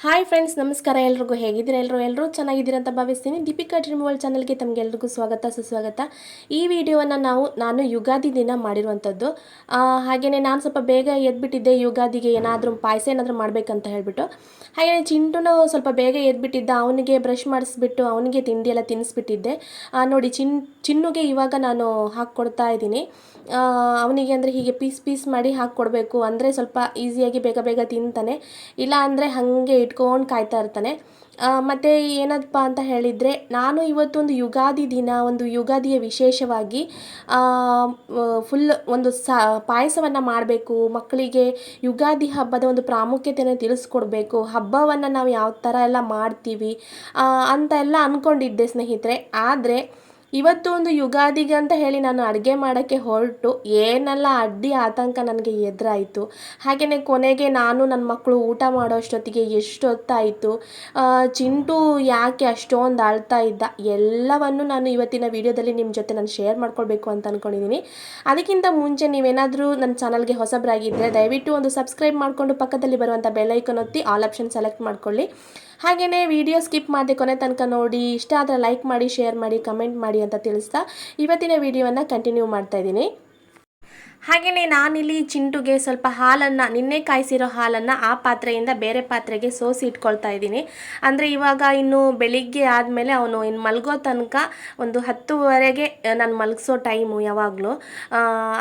Hi friends, ನಮಸ್ಕಾರ. ಎಲ್ರಿಗೂ ಹೇಗಿದ್ದೀರಾ? ಎಲ್ಲರೂ ಚೆನ್ನಾಗಿದ್ದೀರಾ ಅಂತ ಭಾವಿಸ್ತೀನಿ. ದೀಪಿಕಾ ಡ್ರೀಮ್ ವರ್ಲ್ಡ್ ಚಾನಲ್ಗೆ ತಮಗೆಲ್ರಿಗೂ ಸ್ವಾಗತ ಸುಸ್ವಾಗತ. ಈ ವಿಡಿಯೋವನ್ನು ನಾನು ಯುಗಾದಿ ದಿನ ಮಾಡಿರುವಂಥದ್ದು. ಹಾಗೆಯೇ ನಾನು ಸ್ವಲ್ಪ ಬೇಗ ಎದ್ಬಿಟ್ಟಿದ್ದೆ. ಯುಗಾದಿಗೆ ಏನಾದರೂ ಪಾಯಸ ಏನಾದರೂ ಮಾಡಬೇಕಂತ ಹೇಳಿಬಿಟ್ಟು. ಹಾಗೆಯೇ ಚಿಂಟುನೂ ಸ್ವಲ್ಪ ಬೇಗ ಎದ್ಬಿಟ್ಟಿದ್ದ. ಅವನಿಗೆ ಬ್ರಷ್ ಮಾಡಿಸ್ಬಿಟ್ಟು ಅವನಿಗೆ ತಿಂಡಿ ಎಲ್ಲ ತಿನ್ನಿಸ್ಬಿಟ್ಟಿದ್ದೆ. ನೋಡಿ, ಚಿನ್ನುಗೆ ಇವಾಗ ನಾನು ಹಾಕ್ಕೊಡ್ತಾ ಇದ್ದೀನಿ. ಅವನಿಗೆ ಅಂದರೆ ಹೀಗೆ ಪೀಸ್ ಮಾಡಿ ಹಾಕ್ಕೊಡ್ಬೇಕು. ಅಂದರೆ ಸ್ವಲ್ಪ ಈಸಿಯಾಗಿ ಬೇಗ ಬೇಗ ತಿಂತಾನೆ. ಇಲ್ಲ ಅಂದರೆ ಹಾಗೆ ಇಟ್ಕೊಂಡು ಕಾಯ್ತಾ ಇರ್ತಾನೆ. ಮತ್ತು ಏನಪ್ಪ ಅಂತ ಹೇಳಿದರೆ, ನಾನು ಇವತ್ತೊಂದು ಯುಗಾದಿ ದಿನ, ಒಂದು ಯುಗಾದಿಯ ವಿಶೇಷವಾಗಿ ಫುಲ್ ಒಂದು ಪಾಯಸವನ್ನು ಮಾಡಬೇಕು. ಮಕ್ಕಳಿಗೆ ಯುಗಾದಿ ಹಬ್ಬದ ಒಂದು ಪ್ರಾಮುಖ್ಯತೆಯನ್ನು ತಿಳಿಸ್ಕೊಡ್ಬೇಕು. ಹಬ್ಬವನ್ನು ನಾವು ಯಾವ ಥರ ಎಲ್ಲ ಮಾಡ್ತೀವಿ ಅಂತ ಎಲ್ಲ ಅಂದ್ಕೊಂಡಿದ್ದೆ ಸ್ನೇಹಿತರೆ. ಆದರೆ ಇವತ್ತು ಒಂದು ಯುಗಾದಿಗೆ ಅಂತ ಹೇಳಿ ನಾನು ಅಡುಗೆ ಮಾಡೋಕ್ಕೆ ಹೊರಟು ಏನೆಲ್ಲ ಅಡ್ಡಿ ಆತಂಕ ನನಗೆ ಎದುರಾಯಿತು. ಹಾಗೆಯೇ ಕೊನೆಗೆ ನಾನು ನನ್ನ ಮಕ್ಕಳು ಊಟ ಮಾಡೋ ಅಷ್ಟೊತ್ತಿಗೆ ಎಷ್ಟೊತ್ತಾಯಿತು. ಚಿಂಟು ಯಾಕೆ ಅಷ್ಟೊಂದು ಅಳ್ತಾ ಇದ್ದ, ಎಲ್ಲವನ್ನು ನಾನು ಇವತ್ತಿನ ವಿಡಿಯೋದಲ್ಲಿ ನಿಮ್ಮ ಜೊತೆ ನಾನು ಶೇರ್ ಮಾಡ್ಕೊಳ್ಬೇಕು ಅಂತ ಅಂದ್ಕೊಂಡಿದ್ದೀನಿ. ಅದಕ್ಕಿಂತ ಮುಂಚೆ ನೀವೇನಾದರೂ ನನ್ನ ಚಾನಲ್ಗೆ ಹೊಸಬರಾಗಿದ್ದರೆ ದಯವಿಟ್ಟು ಒಂದು ಸಬ್ಸ್ಕ್ರೈಬ್ ಮಾಡಿಕೊಂಡು ಪಕ್ಕದಲ್ಲಿ ಬರುವಂಥ ಬೆಲ್ ಐಕಾನ್ ಒತ್ತಿ ಆಲ್ ಆಪ್ಷನ್ ಸೆಲೆಕ್ಟ್ ಮಾಡ್ಕೊಳ್ಳಿ. ಹಾಗೆಯೇ ವಿಡಿಯೋ ಸ್ಕಿಪ್ ಮಾಡದೆ ಕೊನೆ ತನಕ ನೋಡಿ. ಇಷ್ಟ ಆದರೆ ಲೈಕ್ ಮಾಡಿ, ಶೇರ್ ಮಾಡಿ, ಕಮೆಂಟ್ ಮಾಡಿ ಅಂತ ತಿಳಿಸ್ತಾ ಇವತ್ತಿನ ವಿಡಿಯೋವನ್ನು ಕಂಟಿನ್ಯೂ ಮಾಡ್ತಾ ಇದ್ದೀನಿ. ಹಾಗೆಯೇ ನಾನಿಲ್ಲಿ ಚಿಂಟುಗೆ ಸ್ವಲ್ಪ ಹಾಲನ್ನು, ನಿನ್ನೆ ಕಾಯಿಸಿರೋ ಹಾಲನ್ನು ಆ ಪಾತ್ರೆಯಿಂದ ಬೇರೆ ಪಾತ್ರೆಗೆ ಸೋಸಿ ಇಟ್ಕೊಳ್ತಾ ಇದ್ದೀನಿ. ಅಂದರೆ ಇವಾಗ ಇನ್ನು ಬೆಳಿಗ್ಗೆ ಆದಮೇಲೆ ಅವನು ಇನ್ನು ಮಲಗೋ ತನಕ ಒಂದು 10:30ಗೆ ನಾನು ಮಲಗಿಸೋ ಟೈಮು ಯಾವಾಗಲೂ.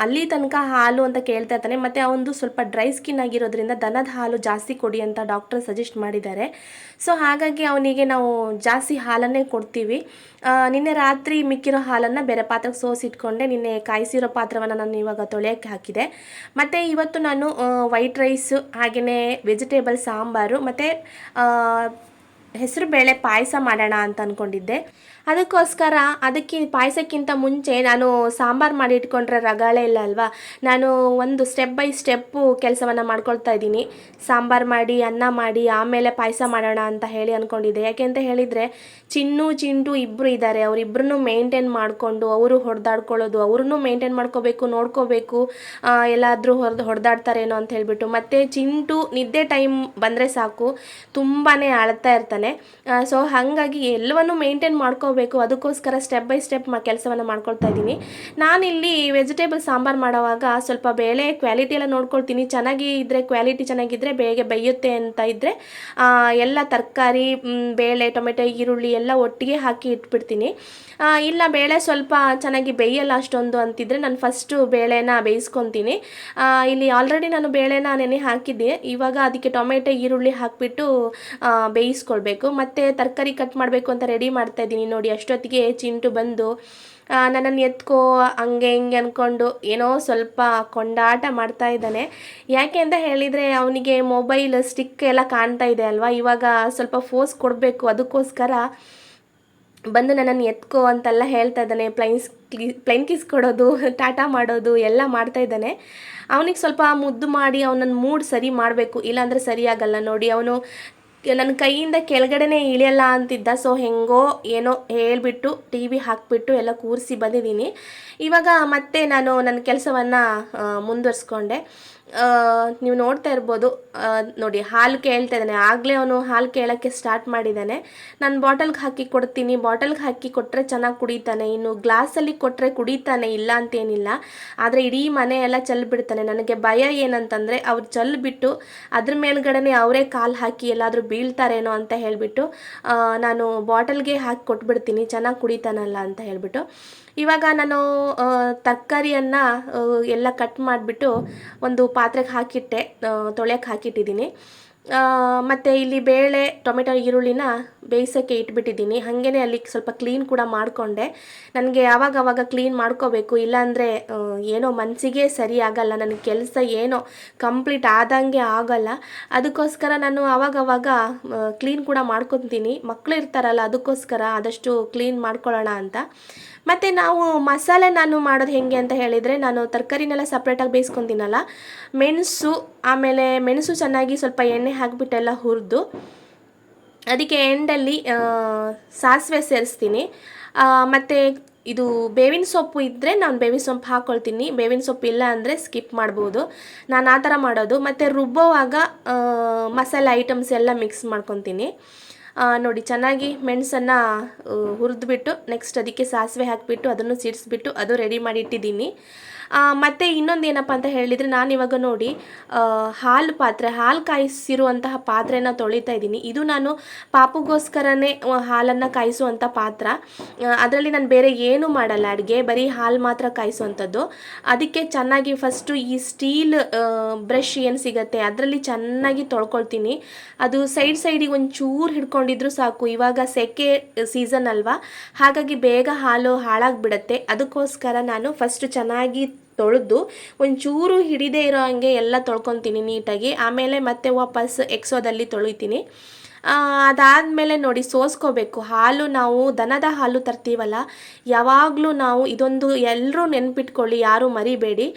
ಅಲ್ಲಿ ತನಕ ಹಾಲು ಅಂತ ಕೇಳ್ತಾ ಇರ್ತಾನೆ. ಮತ್ತು ಅವನದು ಸ್ವಲ್ಪ ಡ್ರೈ ಸ್ಕಿನ್ ಆಗಿರೋದ್ರಿಂದ ದನದ ಹಾಲು ಜಾಸ್ತಿ ಕೊಡಿ ಅಂತ ಡಾಕ್ಟರ್ ಸಜೆಸ್ಟ್ ಮಾಡಿದ್ದಾರೆ. ಸೊ ಹಾಗಾಗಿ ಅವನಿಗೆ ನಾವು ಜಾಸ್ತಿ ಹಾಲನ್ನೇ ಕೊಡ್ತೀವಿ. ನಿನ್ನೆ ರಾತ್ರಿ ಮಿಕ್ಕಿರೋ ಹಾಲನ್ನು ಬೇರೆ ಪಾತ್ರೆಗೆ ಸೋಸಿಟ್ಕೊಂಡೆ. ನಿನ್ನೆ ಕಾಯಿಸಿರೋ ಪಾತ್ರವನ್ನು ನಾನು ಇವಾಗ ತೊಳೆಯೋಕ್ಕೆ ಹಾಕಿದೆ. ಮತ್ತು ಇವತ್ತು ನಾನು ವೈಟ್ ರೈಸು, ಹಾಗೆಯೇ ವೆಜಿಟೇಬಲ್ ಸಾಂಬಾರು ಮತ್ತು ಹೆಸರು ಬೇಳೆ ಪಾಯಸ ಮಾಡೋಣ ಅಂತ ಅಂದ್ಕೊಂಡಿದ್ದೆ. ಅದಕ್ಕೆ ಪಾಯಸಕ್ಕಿಂತ ಮುಂಚೆ ನಾನು ಸಾಂಬಾರು ಮಾಡಿ ಇಟ್ಕೊಂಡ್ರೆ ರಗಾಳೆ ಇಲ್ಲ ಅಲ್ವಾ. ನಾನು ಒಂದು ಸ್ಟೆಪ್ ಬೈ ಸ್ಟೆಪ್ಪು ಕೆಲಸವನ್ನು ಮಾಡ್ಕೊಳ್ತಾ ಇದ್ದೀನಿ. ಸಾಂಬಾರು ಮಾಡಿ, ಅನ್ನ ಮಾಡಿ, ಆಮೇಲೆ ಪಾಯಸ ಮಾಡೋಣ ಅಂತ ಹೇಳಿ ಅಂದ್ಕೊಂಡಿದ್ದೆ. ಯಾಕೆ ಅಂತ ಹೇಳಿದರೆ, ಚಿಂಟು ಇಬ್ಬರು ಇದ್ದಾರೆ. ಅವರಿಬ್ಬರನ್ನೂ ಮೇಂಟೈನ್ ಮಾಡಿಕೊಂಡು ಅವರು ಹೊಡೆದಾಡ್ಕೊಳ್ಳೋದು, ಅವ್ರನ್ನೂ ಮೇಂಟೈನ್ ಮಾಡ್ಕೋಬೇಕು, ನೋಡ್ಕೋಬೇಕು. ಎಲ್ಲಾದರೂ ಹೊಡೆದಾಡ್ತಾರೇನೋ ಅಂತ ಹೇಳಿಬಿಟ್ಟು. ಮತ್ತು ಚಿಂಟು ನಿದ್ದೆ ಟೈಮ್ ಬಂದರೆ ಸಾಕು ತುಂಬಾ ಅಳ್ತಾ ಇರ್ತಾನೆ. ಸೊ ಹಾಗಾಗಿ ಎಲ್ಲವನ್ನೂ ಮೇಂಟೈನ್ ಮಾಡ್ಕೋಬೇಕು. ಅದಕ್ಕೋಸ್ಕರ ಸ್ಟೆಪ್ ಬೈ ಸ್ಟೆಪ್ ಕೆಲಸವನ್ನು ಮಾಡ್ಕೊಳ್ತಾ ಇದ್ದೀನಿ. ನಾನಿಲ್ಲಿ ವೆಜಿಟೇಬಲ್ ಸಾಂಬಾರು ಮಾಡೋವಾಗ ಸ್ವಲ್ಪ ಬೇಳೆ ಕ್ವಾಲಿಟಿ ಎಲ್ಲ ನೋಡ್ಕೊಳ್ತೀನಿ. ಕ್ವಾಲಿಟಿ ಚೆನ್ನಾಗಿದ್ದರೆ ಬೇಗ ಬೇಯುತ್ತೆ ಅಂತ ಇದ್ದರೆ ಎಲ್ಲ ತರಕಾರಿ, ಬೇಳೆ, ಟೊಮೆಟೊ, ಈರುಳ್ಳಿ ಎಲ್ಲ ಒಟ್ಟಿಗೆ ಹಾಕಿ ಇಟ್ಬಿಡ್ತೀನಿ. ಇಲ್ಲ ಬೇಳೆ ಸ್ವಲ್ಪ ಚೆನ್ನಾಗಿ ಬೇಯಲ್ಲ ಅಷ್ಟೊಂದು ಅಂತಿದ್ರೆ ನಾನು ಫಸ್ಟು ಬೇಳೆನ ಬೇಯಿಸ್ಕೊತೀನಿ. ಇಲ್ಲಿ ಆಲ್ರೆಡಿ ನಾನು ಬೇಳೆನ ನೆನೆ ಹಾಕಿದ್ದೆ. ಇವಾಗ ಅದಕ್ಕೆ ಟೊಮೆಟೊ, ಈರುಳ್ಳಿ ಹಾಕಿಬಿಟ್ಟು ಬೇಯಿಸ್ಕೊಳ್ಬೇಕು. ಮತ್ತು ತರಕಾರಿ ಕಟ್ ಮಾಡಬೇಕು ಅಂತ ರೆಡಿ ಮಾಡ್ತಾಯಿದ್ದೀನಿ. ನೋಡಿ, ಅಷ್ಟೊತ್ತಿಗೆ ಚಿಂಟು ಬಂದು ನನ್ನನ್ನು ಎತ್ಕೋ ಹಂಗೆ ಹಿಂಗೆ ಅಂದ್ಕೊಂಡು ಏನೋ ಸ್ವಲ್ಪ ಕೊಂಡಾಟ ಮಾಡ್ತಾ ಇದ್ದಾನೆ. ಯಾಕೆ ಅಂತ ಹೇಳಿದರೆ, ಅವನಿಗೆ ಮೊಬೈಲ್ ಸ್ಟಿಕ್ ಎಲ್ಲ ಕಾಣ್ತಾ ಇದೆ ಅಲ್ವಾ. ಇವಾಗ ಸ್ವಲ್ಪ ಫೋರ್ಸ್ ಕೊಡಬೇಕು. ಅದಕ್ಕೋಸ್ಕರ ಬಂದು ನನ್ನನ್ನು ಎತ್ಕೋ ಅಂತೆಲ್ಲ ಹೇಳ್ತಾ ಇದ್ದಾನೆ. ಪ್ಲೈನ್ ಕಿಸ್ ಕೊಡೋದು, ಟಾಟಾ ಮಾಡೋದು ಎಲ್ಲ ಮಾಡ್ತಾ ಇದ್ದಾನೆ. ಅವನಿಗೆ ಸ್ವಲ್ಪ ಮುದ್ದು ಮಾಡಿ ಅವನನ್ನು ಮೂಡ್ ಸರಿ ಮಾಡಬೇಕು, ಇಲ್ಲಾಂದರೆ ಸರಿಯಾಗಲ್ಲ. ನೋಡಿ, ಅವನು ನನ್ನ ಕೈಯಿಂದ ಕೆಳಗಡೆನೇ ಇಳಿಯಲ್ಲ ಅಂತಿದ್ದ. ಸೊ ಹೆಂಗೋ ಏನೋ ಹೇಳಿಬಿಟ್ಟು ಟಿ ವಿ ಹಾಕಿಬಿಟ್ಟು ಎಲ್ಲ ಕೂರಿಸಿ ಬಂದಿದ್ದೀನಿ. ಇವಾಗ ಮತ್ತೆ ನಾನು ನನ್ನ ಕೆಲಸವನ್ನು ಮುಂದುವರಿಸ್ಕೊಂಡೆ. ನೀವು ನೋಡ್ತಾ ಇರ್ಬೋದು. ನೋಡಿ, ಹಾಲು ಕೇಳ್ತಾ ಇದ್ದಾನೆ. ಆಗಲೇ ಅವನು ಹಾಲು ಕೇಳೋಕ್ಕೆ ಸ್ಟಾರ್ಟ್ ಮಾಡಿದ್ದಾನೆ. ನಾನು ಬಾಟಲ್ಗೆ ಹಾಕಿ ಕೊಡ್ತೀನಿ. ಬಾಟಲ್ಗೆ ಹಾಕಿ ಕೊಟ್ಟರೆ ಚೆನ್ನಾಗಿ ಕುಡಿತಾನೆ. ಇನ್ನು ಗ್ಲಾಸಲ್ಲಿ ಕೊಟ್ಟರೆ ಕುಡಿತಾನೆ, ಇಲ್ಲ ಅಂತೇನಿಲ್ಲ. ಆದರೆ ಇಡೀ ಮನೆ ಎಲ್ಲ ಚೆಲ್ಬಿಡ್ತಾನೆ. ನನಗೆ ಭಯ ಏನಂತಂದರೆ, ಅವ್ರು ಚೆಲ್ಬಿಟ್ಟು ಅದ್ರ ಮೇಲ್ಗಡೆ ಅವರೇ ಕಾಲು ಹಾಕಿ ಎಲ್ಲಾದರೂ ಬೀಳ್ತಾರೇನೋ ಅಂತ ಹೇಳಿಬಿಟ್ಟು ನಾನು ಬಾಟಲ್ಗೆ ಹಾಕಿ ಕೊಟ್ಬಿಡ್ತೀನಿ, ಚೆನ್ನಾಗಿ ಕುಡಿತಾನಲ್ಲ ಅಂತ ಹೇಳಿಬಿಟ್ಟು. ಇವಾಗ ನಾನು ತರಕಾರಿಯನ್ನು ಎಲ್ಲ ಕಟ್ ಮಾಡಿಬಿಟ್ಟು ಒಂದು ಪಾತ್ರೆಗೆ ಹಾಕಿಟ್ಟೆ, ತೊಳೆಯೋಕ್ಕೆ ಹಾಕಿಟ್ಟಿದ್ದೀನಿ. ಮತ್ತು ಇಲ್ಲಿ ಬೇಳೆ, ಟೊಮೆಟೊ, ಈರುಳ್ಳಿನ ಬೇಯಿಸೋಕ್ಕೆ ಇಟ್ಬಿಟ್ಟಿದ್ದೀನಿ. ಹಾಗೆಯೇ ಅಲ್ಲಿ ಸ್ವಲ್ಪ ಕ್ಲೀನ್ ಕೂಡ ಮಾಡಿಕೊಂಡೆ. ನನಗೆ ಆವಾಗವಾಗ ಕ್ಲೀನ್ ಮಾಡ್ಕೋಬೇಕು, ಇಲ್ಲಾಂದರೆ ಏನೋ ಮನಸ್ಸಿಗೆ ಸರಿ ಆಗಲ್ಲ. ನನಗೆ ಕೆಲಸ ಏನೋ ಕಂಪ್ಲೀಟ್ ಆದಂಗೆ ಆಗಲ್ಲ. ಅದಕ್ಕೋಸ್ಕರ ನಾನು ಆವಾಗವಾಗ ಕ್ಲೀನ್ ಕೂಡ ಮಾಡ್ಕೊತೀನಿ. ಮಕ್ಕಳು ಇರ್ತಾರಲ್ಲ, ಅದಕ್ಕೋಸ್ಕರ ಆದಷ್ಟು ಕ್ಲೀನ್ ಮಾಡ್ಕೊಳ್ಳೋಣ ಅಂತ. ಮತ್ತು ನಾನು ಮಾಡೋದು ಹೇಗೆ ಅಂತ ಹೇಳಿದರೆ, ನಾನು ತರಕಾರಿನೆಲ್ಲ ಸಪ್ರೇಟಾಗಿ ಬೇಯಿಸ್ಕೊತೀನಲ್ಲ, ಮೆಣಸು ಚೆನ್ನಾಗಿ ಸ್ವಲ್ಪ ಎಣ್ಣೆ ಹಾಕಿಬಿಟ್ಟೆಲ್ಲ ಹುರಿದು ಅದಕ್ಕೆ ಎಂಡಲ್ಲಿ ಸಾಸಿವೆ ಸೇರಿಸ್ತೀನಿ. ಮತ್ತು ಇದು ಬೇವಿನ ಸೊಪ್ಪು ಇದ್ದರೆ ನಾನು ಬೇವಿನ ಸೊಪ್ಪು ಹಾಕ್ಕೊಳ್ತೀನಿ, ಬೇವಿನ ಸೊಪ್ಪು ಇಲ್ಲ ಅಂದರೆ ಸ್ಕಿಪ್ ಮಾಡ್ಬೋದು. ನಾನು ಆ ಥರ ಮಾಡೋದು. ಮತ್ತು ರುಬ್ಬೋವಾಗ ಮಸಾಲೆ ಐಟಮ್ಸ್ ಎಲ್ಲ ಮಿಕ್ಸ್ ಮಾಡ್ಕೊತೀನಿ. ನೋಡಿ ಚೆನ್ನಾಗಿ ಮೆಣಸನ್ನು ಹುರಿದ್ಬಿಟ್ಟು ನೆಕ್ಸ್ಟ್ ಅದಕ್ಕೆ ಸಾಸಿವೆ ಹಾಕಿಬಿಟ್ಟು ಅದನ್ನು ಸಿಡಿಸ್ಬಿಟ್ಟು ಅದು ರೆಡಿ ಮಾಡಿ ಇಟ್ಟಿದ್ದೀನಿ. ಮತ್ತು ಇನ್ನೊಂದು ಏನಪ್ಪ ಅಂತ ಹೇಳಿದರೆ, ನಾನಿವಾಗ ನೋಡಿ ಹಾಲು ಕಾಯಿಸಿರುವಂತಹ ಪಾತ್ರೆನ ತೊಳಿತಾ ಇದ್ದೀನಿ. ಇದು ನಾನು ಪಾಪುಗೋಸ್ಕರನೇ ಹಾಲನ್ನು ಕಾಯಿಸುವಂಥ ಪಾತ್ರ. ಅದರಲ್ಲಿ ನಾನು ಬೇರೆ ಏನೂ ಮಾಡಲ್ಲ ಅಡುಗೆ, ಬರೀ ಹಾಲು ಮಾತ್ರ ಕಾಯಿಸುವಂಥದ್ದು. ಅದಕ್ಕೆ ಚೆನ್ನಾಗಿ ಫಸ್ಟು ಈ ಸ್ಟೀಲ್ ಬ್ರಷ್ ಏನು ಸಿಗುತ್ತೆ ಅದರಲ್ಲಿ ಚೆನ್ನಾಗಿ ತೊಳ್ಕೊಳ್ತೀನಿ. ಅದು ಸೈಡಿಗೆ ಒಂಚೂರು ಹಿಡ್ಕೊಂಡಿದ್ರು ಸಾಕು. ಇವಾಗ ಸೆಕೆ ಸೀಸನ್ ಅಲ್ವಾ, ಹಾಗಾಗಿ ಬೇಗ ಹಾಲು ಹಾಳಾಗಿಬಿಡುತ್ತೆ. ಅದಕ್ಕೋಸ್ಕರ ನಾನು ಫಸ್ಟು ಚೆನ್ನಾಗಿ ತೊಳೆದು ಒಂಚೂರು ಹಿಡಿದೇ ಇರೋ ಹಂಗೆ ಎಲ್ಲ ತೊಳ್ಕೊತೀನಿ ನೀಟಾಗಿ. ಆಮೇಲೆ ಮತ್ತೆ ವಾಪಸ್ ಎಕ್ಸೋದಲ್ಲಿ ತೊಳಿತೀನಿ. ಅದಾದಮೇಲೆ ನೋಡಿ ಸೋಸ್ಕೋಬೇಕು ಹಾಲು. ನಾವು ದನದ ಹಾಲು ತರ್ತೀವಲ್ಲ, ಯಾವಾಗಲೂ ನಾವು ಇದೊಂದು ಎಲ್ಲರೂ ನೆನ್ಪಿಟ್ಕೊಳ್ಳಿ, ಯಾರೂ ಮರಿಬೇಡಿ.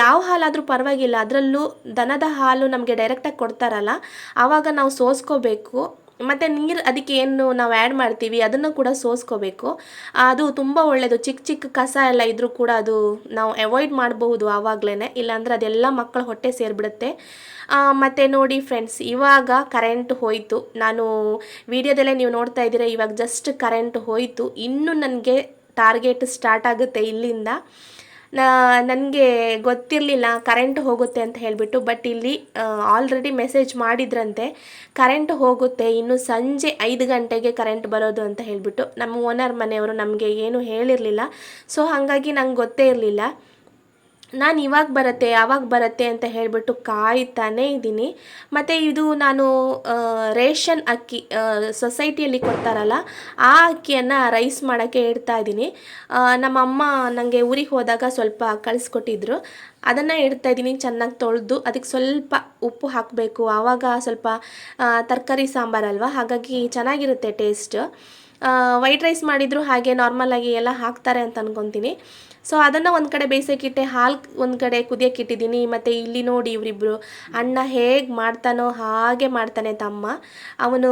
ಯಾವ ಹಾಲಾದರೂ ಪರವಾಗಿಲ್ಲ, ಅದರಲ್ಲೂ ದನದ ಹಾಲು ನಮಗೆ ಡೈರೆಕ್ಟಾಗಿ ಕೊಡ್ತಾರಲ್ಲ, ಆವಾಗ ನಾವು ಸೋಸ್ಕೋಬೇಕು. ಮತ್ತು ನೀರು ಅದಕ್ಕೆ ಏನು ನಾವು ಆ್ಯಡ್ ಮಾಡ್ತೀವಿ ಅದನ್ನು ಕೂಡ ಸೋಸ್ಕೋಬೇಕು. ಅದು ತುಂಬ ಒಳ್ಳೆಯದು. ಚಿಕ್ಕ ಕಸ ಎಲ್ಲ ಇದ್ದರೂ ಕೂಡ ಅದು ನಾವು ಅವಾಯ್ಡ್ ಮಾಡಬಹುದು ಆವಾಗಲೇ, ಇಲ್ಲಾಂದರೆ ಅದೆಲ್ಲ ಮಕ್ಕಳ ಹೊಟ್ಟೆ ಸೇರಿಬಿಡುತ್ತೆ. ಮತ್ತು ನೋಡಿ ಫ್ರೆಂಡ್ಸ್, ಇವಾಗ ಕರೆಂಟ್ ಹೋಯಿತು. ನಾನು ವಿಡಿಯೋದಲ್ಲೇ ನೀವು ನೋಡ್ತಾ ಇದ್ದೀರಾ, ಇವಾಗ ಜಸ್ಟ್ ಕರೆಂಟ್ ಹೋಯಿತು. ಇನ್ನು ನನಗೆ ಟಾರ್ಗೆಟ್ ಸ್ಟಾರ್ಟ್ ಆಗುತ್ತೆ ಇಲ್ಲಿಂದ. ನನಗೆ ಗೊತ್ತಿರಲಿಲ್ಲ ಕರೆಂಟ್ ಹೋಗುತ್ತೆ ಅಂತ ಹೇಳಿಬಿಟ್ಟು, ಬಟ್ ಇಲ್ಲಿ ಆಲ್ರೆಡಿ ಮೆಸೇಜ್ ಮಾಡಿದ್ರಂತೆ ಕರೆಂಟ್ ಹೋಗುತ್ತೆ, ಇನ್ನು ಸಂಜೆ 5 ಗಂಟೆಗೆ ಕರೆಂಟ್ ಬರೋದು ಅಂತ ಹೇಳಿಬಿಟ್ಟು. ನಮ್ಮ ಓನರ್ ಮನೆಯವರು ನಮಗೆ ಏನು ಹೇಳಿರಲಿಲ್ಲ. ಸೊ ಹಾಗಾಗಿ ನಂಗೆ ಗೊತ್ತೇ ಇರಲಿಲ್ಲ. ನಾನು ಇವಾಗ ಬರುತ್ತೆ ಆವಾಗ ಬರುತ್ತೆ ಅಂತ ಹೇಳಿಬಿಟ್ಟು ಕಾಯ್ತಾನೇ ಇದ್ದೀನಿ. ಮತ್ತು ಇದು ನಾನು ರೇಷನ್ ಅಕ್ಕಿ ಸೊಸೈಟಿಯಲ್ಲಿ ಕೊಡ್ತಾರಲ್ಲ, ಆ ಅಕ್ಕಿಯನ್ನು ರೈಸ್ ಮಾಡೋಕ್ಕೆ ಇಡ್ತಾ ಇದ್ದೀನಿ. ನಮ್ಮಮ್ಮ ನನಗೆ ಊರಿಗೆ ಹೋದಾಗ ಸ್ವಲ್ಪ ಕಳಿಸ್ಕೊಟ್ಟಿದ್ರು, ಅದನ್ನು ಇಡ್ತಾಯಿದ್ದೀನಿ. ಚೆನ್ನಾಗಿ ತೊಳೆದು ಅದಕ್ಕೆ ಸ್ವಲ್ಪ ಉಪ್ಪು ಹಾಕಬೇಕು, ಆವಾಗ ಸ್ವಲ್ಪ ತರಕಾರಿ ಸಾಂಬಾರಲ್ವ, ಹಾಗಾಗಿ ಚೆನ್ನಾಗಿರುತ್ತೆ ಟೇಸ್ಟ್. ವೈಟ್ ರೈಸ್ ಮಾಡಿದ್ರು ಹಾಗೆ ನಾರ್ಮಲಾಗಿ ಎಲ್ಲ ಹಾಕ್ತಾರೆ ಅಂತ ಅನ್ಕೊತೀನಿ. ಸೊ ಅದನ್ನು ಒಂದು ಕಡೆ ಬೇಯಿಸೋಕ್ಕಿಟ್ಟೆ, ಹಾಲು ಒಂದು ಕಡೆ ಕುದಿಯೋಕ್ಕಿಟ್ಟಿದ್ದೀನಿ. ಮತ್ತು ಇಲ್ಲಿ ನೋಡಿ ಇವರಿಬ್ಬರು, ಅಣ್ಣ ಹೇಗೆ ಮಾಡ್ತಾನೋ ಹಾಗೆ ಮಾಡ್ತಾನೆ ತಮ್ಮ. ಅವನು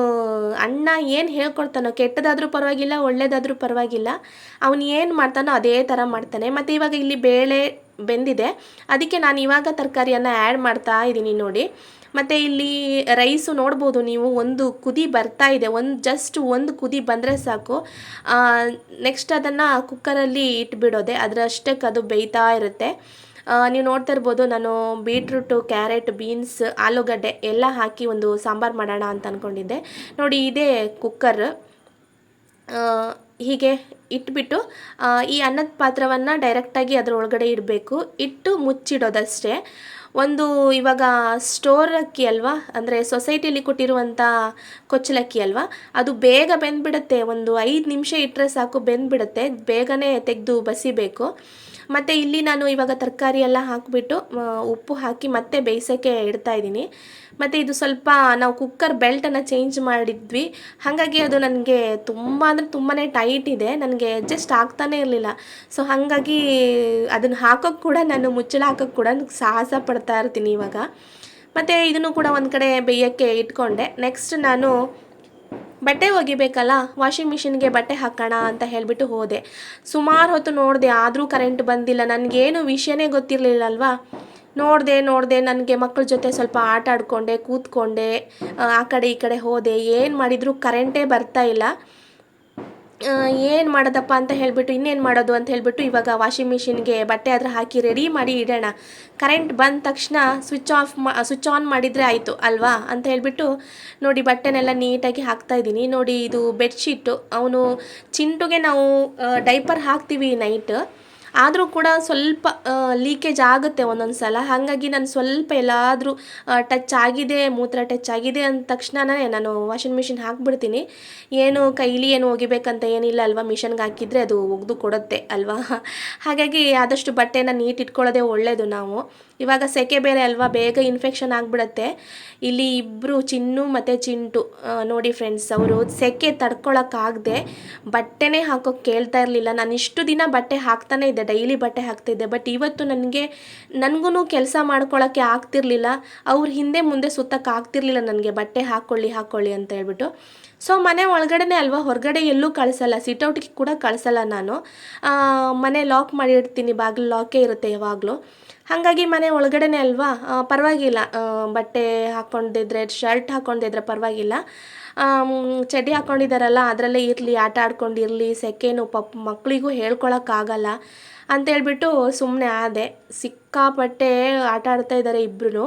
ಅಣ್ಣ ಏನು ಹೇಳ್ಕೊಡ್ತಾನೋ, ಕೆಟ್ಟದಾದರೂ ಪರವಾಗಿಲ್ಲ ಒಳ್ಳೇದಾದರೂ ಪರವಾಗಿಲ್ಲ, ಅವನು ಏನು ಮಾಡ್ತಾನೋ ಅದೇ ಥರ ಮಾಡ್ತಾನೆ. ಮತ್ತು ಇವಾಗ ಇಲ್ಲಿ ಬೇಳೆ ಬೆಂದಿದೆ, ಅದಕ್ಕೆ ನಾನು ಇವಾಗ ತರಕಾರಿಯನ್ನು ಆ್ಯಡ್ ಮಾಡ್ತಾ ಇದ್ದೀನಿ ನೋಡಿ. ಮತ್ತು ಇಲ್ಲಿ ರೈಸು ನೋಡ್ಬೋದು ನೀವು, ಒಂದು ಕುದಿ ಬರ್ತಾ ಇದೆ. ಜಸ್ಟ್ ಒಂದು ಕುದಿ ಬಂದರೆ ಸಾಕು. ನೆಕ್ಸ್ಟ್ ಅದನ್ನು ಕುಕ್ಕರಲ್ಲಿ ಇಟ್ಬಿಡೋದೆ, ಅದರಷ್ಟಕ್ಕೆ ಅದು ಬೇಯ್ತಾ ಇರುತ್ತೆ. ನೀವು ನೋಡ್ತಾ ಇರ್ಬೋದು, ನಾನು ಬೀಟ್ರೂಟು, ಕ್ಯಾರೆಟ್, ಬೀನ್ಸ್, ಆಲೂಗಡ್ಡೆ ಎಲ್ಲ ಹಾಕಿ ಒಂದು ಸಾಂಬಾರು ಮಾಡೋಣ ಅಂತ ಅಂದ್ಕೊಂಡಿದ್ದೆ. ನೋಡಿ ಇದೇ ಕುಕ್ಕರ್. ಹೀಗೆ ಇಟ್ಬಿಟ್ಟು ಈ ಅನ್ನದ ಪಾತ್ರವನ್ನು ಡೈರೆಕ್ಟಾಗಿ ಅದರ ಒಳಗಡೆ ಇಡಬೇಕು, ಇಟ್ಟು ಮುಚ್ಚಿಡೋದಷ್ಟೇ. ಇವಾಗ ಸ್ಟೋರ್ ಅಕ್ಕಿ ಅಲ್ವಾ, ಅಂದರೆ ಸೊಸೈಟಿಯಲ್ಲಿ ಕೊಟ್ಟಿರುವಂಥ ಕೊಚ್ಚಲಕ್ಕಿ ಅಲ್ವಾ, ಅದು ಬೇಗ ಬೆಂದ್ಬಿಡುತ್ತೆ. 5 ನಿಮಿಷ ಇಟ್ಟರೆ ಸಾಕು, ಬೆಂದ್ಬಿಡುತ್ತೆ. ಬೇಗನೆ ತೆಗೆದು ಬಸಿಬೇಕು. ಮತ್ತು ಇಲ್ಲಿ ನಾನು ಇವಾಗ ತರಕಾರಿ ಎಲ್ಲ ಹಾಕಿಬಿಟ್ಟು ಉಪ್ಪು ಹಾಕಿ ಮತ್ತೆ ಬೇಯಿಸೋಕ್ಕೆ ಇಡ್ತಾಯಿದ್ದೀನಿ. ಮತ್ತು ಇದು ಸ್ವಲ್ಪ ನಾವು ಕುಕ್ಕರ್ ಬೆಲ್ಟನ್ನು ಚೇಂಜ್ ಮಾಡಿದ್ವಿ, ಹಾಗಾಗಿ ಅದು ನನಗೆ ತುಂಬ ಅಂದರೆ ತುಂಬಾ ಟೈಟ್ ಇದೆ, ನನಗೆ ಅಡ್ಜಸ್ಟ್ ಆಗ್ತಾನೇ ಇರಲಿಲ್ಲ. ಸೊ ಹಾಗಾಗಿ ಅದನ್ನು ಹಾಕೋಕ್ಕೆ ಕೂಡ, ನಾನು ಮುಚ್ಚಳ ಹಾಕೋಕ್ಕೆ ಕೂಡ ಸಾಹಸ ಪಡ್ತಾ ಇರ್ತೀನಿ ಇವಾಗ. ಮತ್ತು ಇದನ್ನು ಕೂಡ ಒಂದು ಕಡೆ ಬೇಯೋಕ್ಕೆ ಇಟ್ಕೊಂಡೆ. ನೆಕ್ಸ್ಟ್ ನಾನು ಬಟ್ಟೆ ಒಗಿಬೇಕಲ್ಲ, ವಾಷಿಂಗ್ ಮಿಷಿನ್ಗೆ ಬಟ್ಟೆ ಹಾಕೋಣ ಅಂತ ಹೇಳಿಬಿಟ್ಟು ಹೋದೆ. ಸುಮಾರು ಹೊತ್ತು ನೋಡಿದೆ, ಆದರೂ ಕರೆಂಟ್ ಬಂದಿಲ್ಲ. ನನಗೇನು ವಿಷಯನೇ ಗೊತ್ತಿರಲಿಲ್ಲ ಅಲ್ವಾ. ನೋಡಿದೆ ನನಗೆ ಮಕ್ಕಳ ಜೊತೆ ಸ್ವಲ್ಪ ಆಟ ಆಡಿಕೊಂಡೆ, ಕೂತ್ಕೊಂಡೆ, ಆ ಕಡೆ ಈ ಕಡೆ ಹೋದೆ. ಏನು ಮಾಡಿದರೂ ಕರೆಂಟೇ ಬರ್ತಾ ಇಲ್ಲ. ಏನು ಮಾಡೋದಪ್ಪ ಅಂತ ಹೇಳಿಬಿಟ್ಟು, ಇನ್ನೇನು ಮಾಡೋದು ಅಂತ ಹೇಳಿಬಿಟ್ಟು ಇವಾಗ ವಾಷಿಂಗ್ ಮಿಷಿನ್ಗೆ ಬಟ್ಟೆ ಆದ್ರೆ ಹಾಕಿ ರೆಡಿ ಮಾಡಿ ಇಡೋಣ, ಕರೆಂಟ್ ಬಂದ ತಕ್ಷಣ ಸ್ವಿಚ್ ಆನ್ ಮಾಡಿದರೆ ಆಯಿತು ಅಲ್ವಾ ಅಂತ ಹೇಳಿಬಿಟ್ಟು ನೋಡಿ ಬಟ್ಟೆನೆಲ್ಲ ನೀಟಾಗಿ ಹಾಕ್ತಾಯಿದ್ದೀನಿ. ನೋಡಿ ಇದು ಬೆಡ್ಶೀಟು, ಅವನು ಚಿಂಟುಗೆ ನಾವು ಡೈಪರ್ ಹಾಕ್ತೀವಿ ನೈಟ್, ಆದರೂ ಕೂಡ ಸ್ವಲ್ಪ ಲೀಕೇಜ್ ಆಗುತ್ತೆ ಒಂದೊಂದು ಸಲ. ಹಾಗಾಗಿ ನಾನು ಸ್ವಲ್ಪ ಎಲ್ಲಾದರೂ ಟಚ್ ಆಗಿದೆ, ಮೂತ್ರ ಟಚ್ ಆಗಿದೆ ಅಂದ ತಕ್ಷಣವೇ ನಾನು ವಾಷಿಂಗ್ ಮಿಷಿನ್ ಹಾಕ್ಬಿಡ್ತೀನಿ. ಏನು ಕೈಲಿ ಏನು ಒಗಿಬೇಕಂತ ಏನಿಲ್ಲ ಅಲ್ವಾ, ಮಿಷನ್ಗೆ ಹಾಕಿದರೆ ಅದು ಒಗೆದು ಕೊಡುತ್ತೆ ಅಲ್ವಾ. ಹಾಗಾಗಿ ಆದಷ್ಟು ಬಟ್ಟೆನ ನೀಟ್ ಇಟ್ಕೊಳ್ಳೋದೇ ಒಳ್ಳೆಯದು ನಾವು. ಇವಾಗ ಸೆಕೆ ಬೇರೆ ಅಲ್ವಾ, ಬೇಗ ಇನ್ಫೆಕ್ಷನ್ ಆಗಿಬಿಡತ್ತೆ. ಇಲ್ಲಿ ಇಬ್ಬರು ಚಿನ್ನು ಮತ್ತು ಚಿಂಟು ನೋಡಿ ಫ್ರೆಂಡ್ಸ್, ಅವರು ಸೆಕೆ ತಡ್ಕೊಳಕ್ಕಾಗದೆ ಬಟ್ಟೆನೇ ಹಾಕೋಕ್ಕೆ ಕೇಳ್ತಾ ಇರಲಿಲ್ಲ. ನಾನು ಇಷ್ಟು ದಿನ ಬಟ್ಟೆ ಹಾಕ್ತಾನೇ ಇದ್ದೆ, ಡೈಲಿ ಬಟ್ಟೆ ಹಾಕ್ತಿದ್ದೆ. ಬಟ್ ಇವತ್ತು ನನಗೂ ಕೆಲಸ ಮಾಡ್ಕೊಳ್ಳೋಕ್ಕೆ ಆಗ್ತಿರ್ಲಿಲ್ಲ. ಅವ್ರ ಹಿಂದೆ ಮುಂದೆ ಸುತ್ತಕ್ಕೆ ಆಗ್ತಿರ್ಲಿಲ್ಲ ನನಗೆ, ಬಟ್ಟೆ ಹಾಕ್ಕೊಳ್ಳಿ ಅಂತ ಹೇಳ್ಬಿಟ್ಟು. ಸೊ ಮನೆ ಒಳಗಡೆನೇ ಅಲ್ವಾ, ಹೊರಗಡೆ ಎಲ್ಲೂ ಕಳಿಸಲ್ಲ, ಸಿಟೌಟ್ಗೆ ಕೂಡ ಕಳಿಸಲ್ಲ ನಾನು. ಮನೆ ಲಾಕ್ ಮಾಡಿರ್ತೀನಿ, ಬಾಗಿಲು ಲಾಕೇ ಇರುತ್ತೆ ಯಾವಾಗಲೂ. ಹಾಗಾಗಿ ಮನೆ ಒಳಗಡೆನೇ ಅಲ್ವಾ, ಪರವಾಗಿಲ್ಲ. ಬಟ್ಟೆ ಹಾಕ್ಕೊಂಡಿದ್ರೆ, ಶರ್ಟ್ ಹಾಕ್ಕೊಂಡಿದ್ರೆ ಪರವಾಗಿಲ್ಲ. ಚಡ್ಡಿ ಹಾಕ್ಕೊಂಡಿದ್ದಾರಲ್ಲ ಅದರಲ್ಲೇ ಇರಲಿ, ಆಟ ಆಡ್ಕೊಂಡಿರಲಿ, ಸೆಕೆನು ಮಕ್ಕಳಿಗೂ ಹೇಳ್ಕೊಳಕ್ಕಾಗಲ್ಲ ಅಂತೇಳ್ಬಿಟ್ಟು ಸುಮ್ಮನೆ ಆದೆ. ಸಿಕ್ಕಾಪಟ್ಟೆ ಆಟ ಆಡ್ತಾ ಇದ್ದಾರೆ ಇಬ್ಬರು.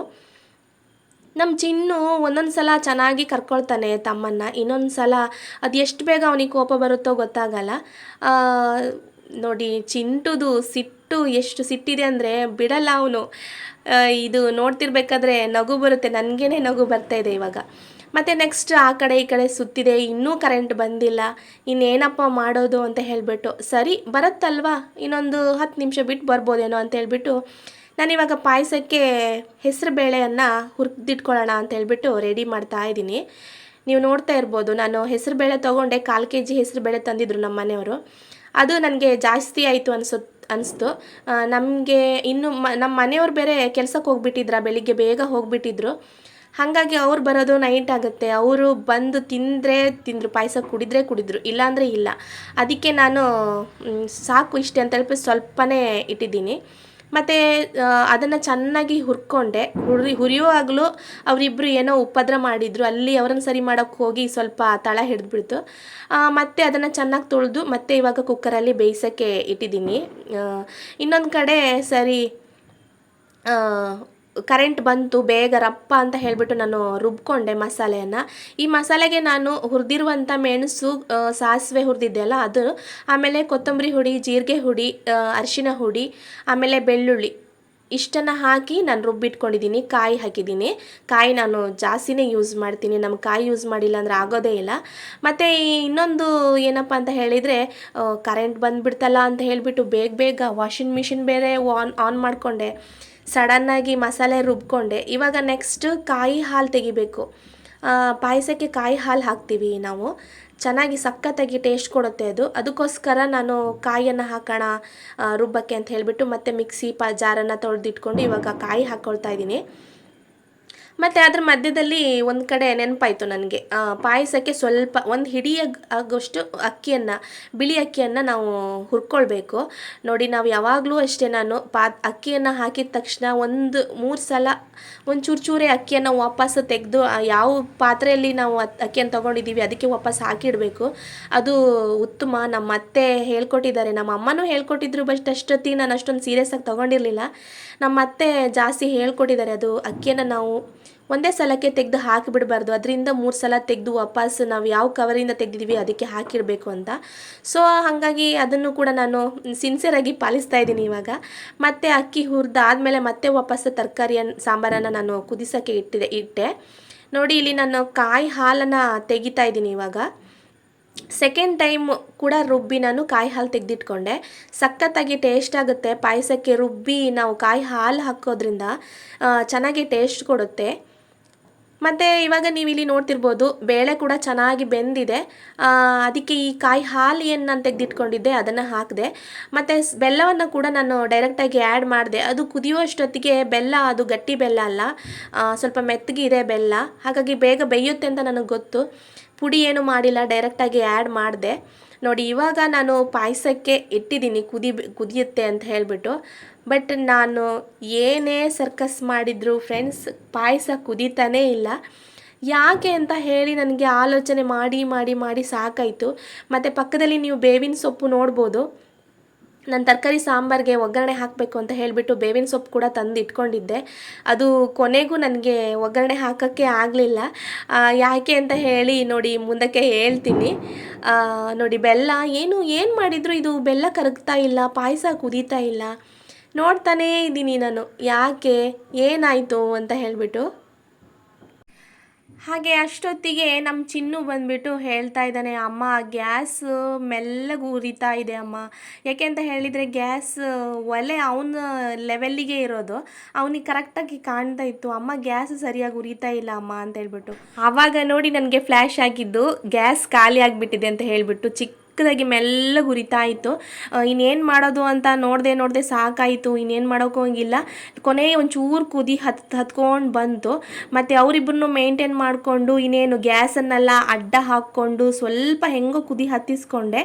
ನಮ್ಮ ಚಿನ್ನು ಒಂದೊಂದು ಸಲ ಚೆನ್ನಾಗಿ ಕರ್ಕೊಳ್ತಾನೆ ತಮ್ಮನ್ನು, ಇನ್ನೊಂದು ಸಲ ಅದು ಎಷ್ಟು ಬೇಗ ಅವನಿಗೆ ಕೋಪ ಬರುತ್ತೋ ಗೊತ್ತಾಗಲ್ಲ. ನೋಡಿ ಚಿಂಟುದು ಸಿಟ್ಟು ಎಷ್ಟು ಸಿಟ್ಟಿದೆ ಅಂದರೆ ಬಿಡಲ್ಲ ಅವನು. ಇದು ನೋಡ್ತಿರ್ಬೇಕಾದ್ರೆ ನಗು ಬರುತ್ತೆ, ನನಗೇನೆ ನಗು ಬರ್ತಾ ಇದೆ ಇವಾಗ. ಮತ್ತು ನೆಕ್ಸ್ಟ್ ಆ ಕಡೆ ಈ ಕಡೆ ಸುತ್ತಿದೆ, ಇನ್ನೂ ಕರೆಂಟ್ ಬಂದಿಲ್ಲ, ಇನ್ನೇನಪ್ಪ ಮಾಡೋದು ಅಂತ ಹೇಳಿಬಿಟ್ಟು, ಸರಿ ಬರುತ್ತಲ್ವಾ ಇನ್ನೊಂದು 10 ನಿಮಿಷ ಬಿಟ್ಟು ಬರ್ಬೋದೇನೋ ಅಂತ ಹೇಳ್ಬಿಟ್ಟು ನಾನಿವಾಗ ಪಾಯಸಕ್ಕೆ ಹೆಸರು ಬೇಳೆಯನ್ನು ಹುರಿದಿಟ್ಕೊಳ್ಳೋಣ ಅಂತ ಹೇಳ್ಬಿಟ್ಟು ರೆಡಿ ಮಾಡ್ತಾ ಇದ್ದೀನಿ. ನೀವು ನೋಡ್ತಾ ಇರ್ಬೋದು, ನಾನು ಹೆಸರು ಬೇಳೆ ತೊಗೊಂಡೆ, 1/4 kg ಹೆಸರು ಬೇಳೆ ತಂದಿದ್ರು ನಮ್ಮ ಮನೆಯವರು. ಅದು ನನಗೆ ಜಾಸ್ತಿ ಆಯಿತು ಅನಿಸ್ತು. ನಮಗೆ ಇನ್ನು ನಮ್ಮ ಮನೆಯವ್ರು ಬೇರೆ ಕೆಲಸಕ್ಕೆ ಹೋಗ್ಬಿಟ್ಟಿದ್ರ, ಬೆಳಿಗ್ಗೆ ಬೇಗ ಹೋಗ್ಬಿಟ್ಟಿದ್ರು. ಹಾಗಾಗಿ ಅವ್ರು ಬರೋದು ನೈಟ್ ಆಗುತ್ತೆ. ಅವರು ಬಂದು ತಿಂದರು, ಪಾಯಸ ಕುಡಿದ್ರು, ಇಲ್ಲಾಂದರೆ ಇಲ್ಲ. ಅದಕ್ಕೆ ನಾನು ಸಾಕು ಇಷ್ಟೇ ಅಂತ ಹೇಳ್ಬಿಟ್ಟು ಸ್ವಲ್ಪನೇ ಇಟ್ಟಿದ್ದೀನಿ. ಮತ್ತು ಅದನ್ನು ಚೆನ್ನಾಗಿ ಹುರ್ಕೊಂಡೆ. ಹುರಿಯುವಾಗಲೂ ಅವರಿಬ್ಬರು ಏನೋ ಉಪದ್ರ ಮಾಡಿದರು, ಅಲ್ಲಿ ಅವ್ರನ್ನ ಸರಿ ಮಾಡೋಕ್ಕೆ ಹೋಗಿ ಸ್ವಲ್ಪ ತಳ ಹಿಡಿದ್ಬಿಡ್ತು. ಮತ್ತು ಅದನ್ನು ಚೆನ್ನಾಗಿ ತೊಳೆದು ಮತ್ತೆ ಇವಾಗ ಕುಕ್ಕರಲ್ಲಿ ಬೇಯಿಸೋಕ್ಕೆ ಇಟ್ಟಿದ್ದೀನಿ. ಇನ್ನೊಂದು ಕಡೆ ಸರಿ ಕರೆಂಟ್ ಬಂತು, ಬೇಗ ರಪ್ಪ ಅಂತ ಹೇಳಿಬಿಟ್ಟು ನಾನು ರುಬ್ಕೊಂಡೆ ಮಸಾಲೆಯನ್ನು. ಈ ಮಸಾಲೆಗೆ ನಾನು ಹುರಿದಿರುವಂಥ ಮೆಣಸು, ಸಾಸಿವೆ ಹುರಿದಿದ್ದೆ ಅಲ್ಲ ಅದು, ಆಮೇಲೆ ಕೊತ್ತಂಬರಿ ಹುಡಿ, ಜೀರಿಗೆ ಹುಡಿ, ಅರಿಶಿನ ಹುಡಿ, ಆಮೇಲೆ ಬೆಳ್ಳುಳ್ಳಿ ಇಷ್ಟನ್ನು ಹಾಕಿ ನಾನು ರುಬ್ಬಿಟ್ಕೊಂಡಿದ್ದೀನಿ. ಕಾಯಿ ಹಾಕಿದ್ದೀನಿ. ಕಾಯಿ ನಾನು ಜಾಸ್ತಿನೇ ಯೂಸ್ ಮಾಡ್ತೀನಿ, ನಮ್ಗೆ ಕಾಯಿ ಯೂಸ್ ಮಾಡಿಲ್ಲ ಅಂದರೆ ಆಗೋದೇ ಇಲ್ಲ. ಮತ್ತು ಇನ್ನೊಂದು ಏನಪ್ಪ ಅಂತ ಹೇಳಿದರೆ, ಕರೆಂಟ್ ಬಂದುಬಿಡ್ತಲ್ಲ ಅಂತ ಹೇಳಿಬಿಟ್ಟು ಬೇಗ ವಾಷಿಂಗ್ ಮಿಷಿನ್ ಬೇರೆ ಆನ್ ಮಾಡಿಕೊಂಡೆ. ಸಡನ್ನಾಗಿ ಮಸಾಲೆ ರುಬ್ಕೊಂಡೆ. ಇವಾಗ ನೆಕ್ಸ್ಟ್ ಕಾಯಿ ಹಾಲು ತೆಗಿಬೇಕು. ಪಾಯಸಕ್ಕೆ ಕಾಯಿ ಹಾಲು ಹಾಕ್ತೀವಿ ನಾವು, ಚೆನ್ನಾಗಿ ಸಖತ್ತಾಗಿ ಟೇಸ್ಟ್ ಕೊಡುತ್ತೆ ಅದು. ಅದಕ್ಕೋಸ್ಕರ ನಾನು ಕಾಯಿಯನ್ನು ಹಾಕೋಣ ರುಬ್ಬಕ್ಕೆ ಅಂತ ಹೇಳಿಬಿಟ್ಟು ಮತ್ತೆ ಮಿಕ್ಸಿ ಜಾರನ್ನು ತೊಳೆದಿಟ್ಕೊಂಡು ಇವಾಗ ಕಾಯಿ ಹಾಕ್ಕೊಳ್ತಾ ಇದ್ದೀನಿ. ಮತ್ತು ಅದ್ರ ಮಧ್ಯದಲ್ಲಿ ಒಂದು ಕಡೆ ನೆನಪಾಯಿತು ನನಗೆ, ಪಾಯಸಕ್ಕೆ ಸ್ವಲ್ಪ ಒಂದು ಹಿಡಿ ಆಗೋಷ್ಟು ಅಕ್ಕಿಯನ್ನು, ಬಿಳಿ ಅಕ್ಕಿಯನ್ನು ನಾವು ಹುರ್ಕೊಳ್ಬೇಕು. ನೋಡಿ ನಾವು ಯಾವಾಗಲೂ ಅಷ್ಟೇ, ನಾನು ಅಕ್ಕಿಯನ್ನು ಹಾಕಿದ ತಕ್ಷಣ 1-3 ಸಲ ಒಂದು ಚೂರೇ ಅಕ್ಕಿಯನ್ನು ವಾಪಸ್ ತೆಗೆದು ಯಾವ ಪಾತ್ರೆಯಲ್ಲಿ ನಾವು ಅಕ್ಕಿಯನ್ನು ತೊಗೊಂಡಿದ್ದೀವಿ ಅದಕ್ಕೆ ವಾಪಸ್ ಹಾಕಿಡಬೇಕು. ಅದು ಉತ್ತಮ. ನಮ್ಮ ಅತ್ತೆ ಹೇಳ್ಕೊಟ್ಟಿದ್ದಾರೆ, ನಮ್ಮ ಅಮ್ಮನೂ ಹೇಳ್ಕೊಟ್ಟಿದ್ರು. ಬಟ್ ಅಷ್ಟೊತ್ತಿಗೆ ನಾನು ಅಷ್ಟೊಂದು ಸೀರಿಯಸ್ಸಾಗಿ ತೊಗೊಂಡಿರಲಿಲ್ಲ. ನಮ್ಮ ಅತ್ತೆ ಜಾಸ್ತಿ ಹೇಳ್ಕೊಟ್ಟಿದ್ದಾರೆ. ಅದು ಅಕ್ಕಿಯನ್ನು ನಾವು ಒಂದೇ ಸಲಕ್ಕೆ ತೆಗೆದು ಹಾಕಿಬಿಡಬಾರ್ದು, ಅದರಿಂದ 3 ಸಲ ತೆಗೆದು ವಾಪಸ್ ನಾವು ಯಾವ ಕವರಿಂದ ತೆಗೆದಿದ್ದೀವಿ ಅದಕ್ಕೆ ಹಾಕಿಡಬೇಕು ಅಂತ. ಸೊ ಹಾಗಾಗಿ ಅದನ್ನು ಕೂಡ ನಾನು ಸಿನ್ಸಿಯರಾಗಿ ಪಾಲಿಸ್ತಾ ಇದ್ದೀನಿ ಇವಾಗ. ಮತ್ತು ಅಕ್ಕಿ ಹುರಿದಾದ್ಮೇಲೆ ಮತ್ತೆ ವಾಪಸ್ ಸಾಂಬಾರನ್ನು ನಾನು ಕುದಿಸೋಕ್ಕೆ ಇಟ್ಟೆ. ನೋಡಿ ಇಲ್ಲಿ ನಾನು ಕಾಯಿ ಹಾಲನ್ನು ತೆಗಿತಾ ಇದ್ದೀನಿ ಇವಾಗ. ಸೆಕೆಂಡ್ ಟೈಮ್ ಕೂಡ ರುಬ್ಬಿ ನಾನು ಕಾಯಿ ಹಾಲು ತೆಗೆದಿಟ್ಕೊಂಡೆ. ಸಖತ್ತಾಗಿ ಟೇಸ್ಟ್ ಆಗುತ್ತೆ ಪಾಯಸಕ್ಕೆ. ರುಬ್ಬಿ ನಾವು ಕಾಯಿ ಹಾಲು ಹಾಕೋದ್ರಿಂದ ಚೆನ್ನಾಗಿ ಟೇಸ್ಟ್ ಕೊಡುತ್ತೆ. ಮತ್ತು ಇವಾಗ ನೀವು ಇಲ್ಲಿ ನೋಡ್ತಿರ್ಬೋದು, ಬೇಳೆ ಕೂಡ ಚೆನ್ನಾಗಿ ಬೆಂದಿದೆ. ಅದಕ್ಕೆ ಈ ಕಾಯಿ ಹಾಲು ಏನು ನಾನು ತೆಗೆದಿಟ್ಕೊಂಡಿದ್ದೆ ಅದನ್ನು ಹಾಕಿದೆ. ಮತ್ತು ಬೆಲ್ಲವನ್ನು ಕೂಡ ನಾನು ಡೈರೆಕ್ಟಾಗಿ ಆ್ಯಡ್ ಮಾಡಿದೆ. ಅದು ಕುದಿಯುವಷ್ಟೊತ್ತಿಗೆ ಬೆಲ್ಲ, ಅದು ಗಟ್ಟಿ ಬೆಲ್ಲ ಅಲ್ಲ, ಸ್ವಲ್ಪ ಮೆತ್ತಗಿದೆ ಬೆಲ್ಲ. ಹಾಗಾಗಿ ಬೇಗ ಬೇಯುತ್ತೆ ಅಂತ ನನಗೆ ಗೊತ್ತು. ಪುಡಿ ಏನು ಮಾಡಿಲ್ಲ, ಡೈರೆಕ್ಟಾಗಿ ಆ್ಯಡ್ ಮಾಡಿದೆ. ನೋಡಿ ಇವಾಗ ನಾನು ಪಾಯಸಕ್ಕೆ ಇಟ್ಟಿದ್ದೀನಿ, ಕುದಿಯುತ್ತೆ ಅಂತ ಹೇಳಿಬಿಟ್ಟು. ಬಟ್ ನಾನು ಏನೇ ಸರ್ಕಸ್ ಮಾಡಿದ್ರು ಫ್ರೆಂಡ್ಸ್, ಪಾಯಸ ಕುದೀತಾನೇ ಇಲ್ಲ. ಯಾಕೆ ಅಂತ ಹೇಳಿ ನನಗೆ ಆಲೋಚನೆ ಮಾಡಿ ಸಾಕಾಯಿತು. ಮತ್ತು ಪಕ್ಕದಲ್ಲಿ ನೀವು ಬೇವಿನ ಸೊಪ್ಪು ನೋಡ್ಬೋದು. ನಾನು ತರಕಾರಿ ಸಾಂಬಾರಿಗೆ ಒಗ್ಗರಣೆ ಹಾಕಬೇಕು ಅಂತ ಹೇಳಿಬಿಟ್ಟು ಬೇವಿನ ಸೊಪ್ಪು ಕೂಡ ತಂದು ಇಟ್ಕೊಂಡಿದ್ದೆ. ಅದು ಕೊನೆಗೂ ನನಗೆ ಒಗ್ಗರಣೆ ಹಾಕೋಕ್ಕೆ ಆಗಲಿಲ್ಲ. ಯಾಕೆ ಅಂತ ಹೇಳಿ ನೋಡಿ ಮುಂದಕ್ಕೆ ಹೇಳ್ತೀನಿ. ನೋಡಿ ಬೆಲ್ಲ ಏನು ಮಾಡಿದ್ರು ಇದು ಬೆಲ್ಲ ಕರಗ್ತಾ ಇಲ್ಲ, ಪಾಯಸ ಕುದೀತಾ ಇಲ್ಲ. ನೋಡ್ತಾನೇ ಇದ್ದೀನಿ ನಾನು, ಯಾಕೆ ಏನಾಯಿತು ಅಂತ ಹೇಳಿಬಿಟ್ಟು. ಹಾಗೆ ಅಷ್ಟೊತ್ತಿಗೆ ನಮ್ಮ ಚಿನ್ನು ಬಂದುಬಿಟ್ಟು ಹೇಳ್ತಾ ಇದ್ದಾನೆ, ಅಮ್ಮ ಗ್ಯಾಸ್ ಮೆಲ್ಲಗೆ ಉರಿತಾ ಇದೆ ಅಮ್ಮ. ಯಾಕೆ ಅಂತ ಹೇಳಿದರೆ ಗ್ಯಾಸ್ ಒಲೆ ಅವನ ಲೆವೆಲ್ಲಿಗೆ ಇರೋದು, ಅವನಿಗೆ ಕರೆಕ್ಟಾಗಿ ಕಾಣ್ತಾ ಇತ್ತು. ಅಮ್ಮ ಗ್ಯಾಸ್ ಸರಿಯಾಗಿ ಉರಿತಾ ಇಲ್ಲ ಅಮ್ಮ ಅಂತ ಹೇಳ್ಬಿಟ್ಟು. ಆವಾಗ ನೋಡಿ ನನಗೆ ಫ್ಲ್ಯಾಶ್ ಆಗಿದ್ದು ಗ್ಯಾಸ್ ಖಾಲಿ ಆಗಿಬಿಟ್ಟಿದೆ ಅಂತ ಹೇಳಿಬಿಟ್ಟು ಚಿಕ್ಕದಾಗಿ ಮೆಲ್ಲಗೆ ಉರಿತಾ ಇತ್ತು. ಇನ್ನೇನು ಮಾಡೋದು ಅಂತ ನೋಡಿದೆ ಸಾಕಾಯಿತು, ಇನ್ನೇನು ಮಾಡೋಕ್ಕೂ ಹೋಗಿಲ್ಲ. ಕೊನೆ ಒಂಚೂರು ಕುದಿ ಹತ್ಕೊಂಡು ಬಂತು. ಮತ್ತು ಅವರಿಬ್ಬರನ್ನು ಮೇಂಟೈನ್ ಮಾಡಿಕೊಂಡು ಇನ್ನೇನು ಗ್ಯಾಸನ್ನೆಲ್ಲ ಅಡ್ಡ ಹಾಕ್ಕೊಂಡು ಸ್ವಲ್ಪ ಹೆಂಗೋ ಕುದಿ ಹತ್ತಿಸ್ಕೊಂಡೆ.